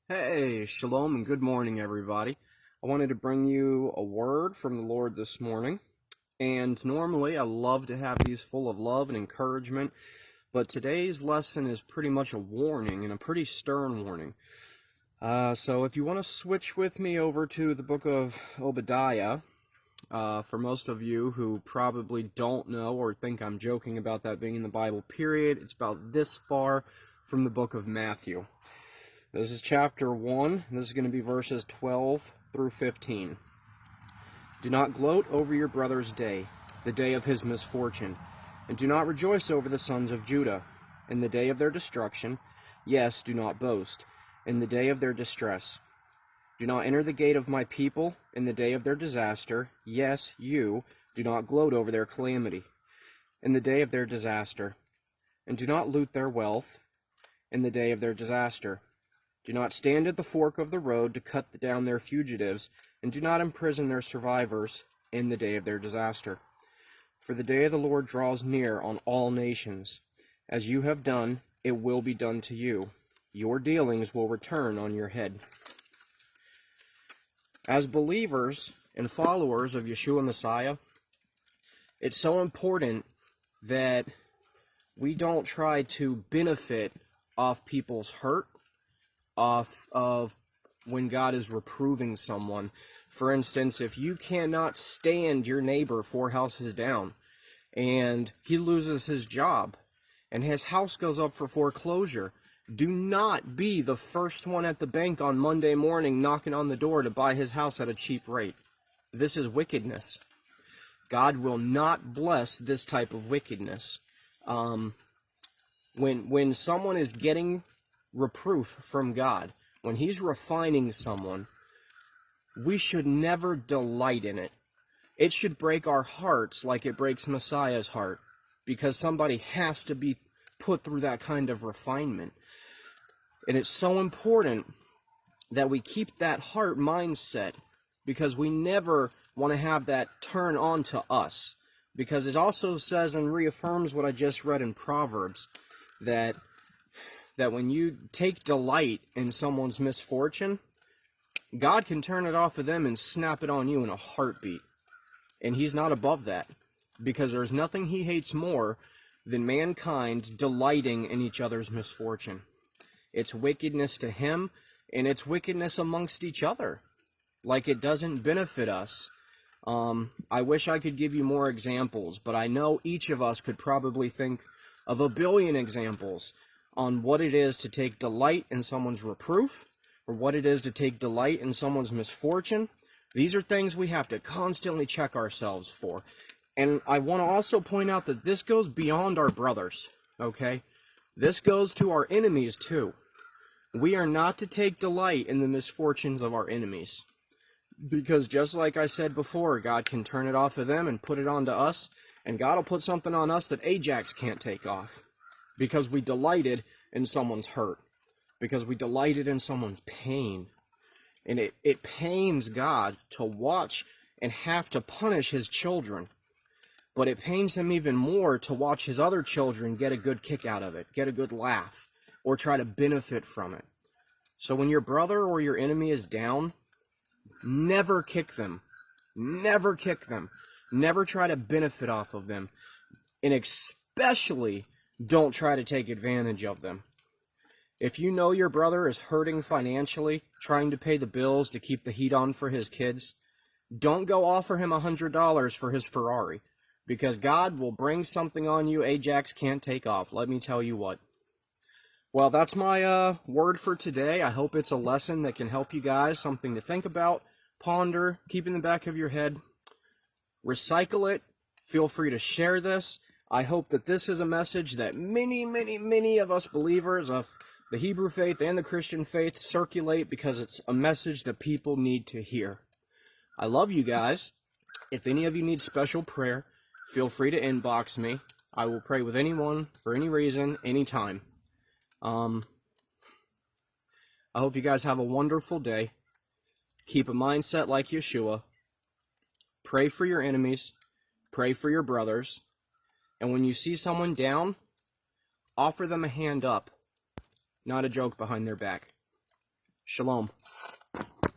Hey, shalom and good morning, everybody. I wanted to bring you a word from the Lord this morning. And normally I love to have these full of love and encouragement, but today's lesson is pretty much a warning and a pretty stern warning. So if you want to switch with me over to the book of Obadiah, for most of you who probably don't know or think I'm joking about that being in the Bible, period, it's about this far from the book of Matthew. This is chapter 1. This is going to be verses 12 through 15. Do not gloat over your brother's day, the day of his misfortune, and do not rejoice over the sons of Judah, in the day of their destruction. Yes, do not boast, in the day of their distress. Do not enter the gate of my people in the day of their disaster. Yes, you, do not gloat over their calamity, in the day of their disaster. And do not loot their wealth in the day of their disaster. Do not stand at the fork of the road to cut down their fugitives, and do not imprison their survivors in the day of their disaster. For the day of the Lord draws near on all nations. As you have done, it will be done to you. Your dealings will return on your head. As believers and followers of Yeshua Messiah, it's so important that we don't try to benefit off people's hurt, off of when God is reproving someone. For instance, if you cannot stand your neighbor 4 houses down and he loses his job and his house goes up for foreclosure, do not be the first one at the bank on Monday morning knocking on the door to buy his house at a cheap rate. This is wickedness. God will not bless this type of wickedness. When someone is getting reproof from God, when he's refining someone, we should never delight in it. It should break our hearts like it breaks Messiah's heart, because somebody has to be put through that kind of refinement. And it's so important that we keep that heart mindset, because we never want to have that turn on to us. Because it also says and reaffirms what I just read in Proverbs, that when you take delight in someone's misfortune, God can turn it off of them and snap it on you in a heartbeat. And he's not above that, because there's nothing he hates more than mankind delighting in each other's misfortune. It's wickedness to him, and it's wickedness amongst each other. Like, it doesn't benefit us. I wish I could give you more examples, but I know each of us could probably think of a billion examples on what it is to take delight in someone's reproof, or what it is to take delight in someone's misfortune. These are things we have to constantly check ourselves for. And I want to also point out that this goes beyond our brothers, okay? This goes to our enemies too. We are not to take delight in the misfortunes of our enemies, because just like I said before, God can turn it off of them and put it onto us, and God will put something on us that Ajax can't take off, because we delighted in someone's hurt, because we delighted in someone's pain. And it pains God to watch and have to punish his children, but it pains him even more to watch his other children get a good kick out of it, get a good laugh, or try to benefit from it. So when your brother or your enemy is down, never kick them. Never kick them. Never try to benefit off of them. And especially, don't try to take advantage of them. If you know your brother is hurting financially, trying to pay the bills to keep the heat on for his kids, don't go offer him $100 for his Ferrari, because God will bring something on you Ajax can't take off. Let me tell you what. Well, that's my word for today. I hope it's a lesson that can help you guys, something to think about, ponder, keep in the back of your head. Recycle it. Feel free to share this. I hope that this is a message that many of us believers of the Hebrew faith and the Christian faith circulate, because it's a message that people need to hear. I love you guys. If any of you need special prayer, feel free to inbox me. I will pray with anyone for any reason, anytime. I hope you guys have a wonderful day. Keep a mindset like Yeshua. Pray for your enemies. Pray for your brothers. And when you see someone down, offer them a hand up, not a joke behind their back. Shalom.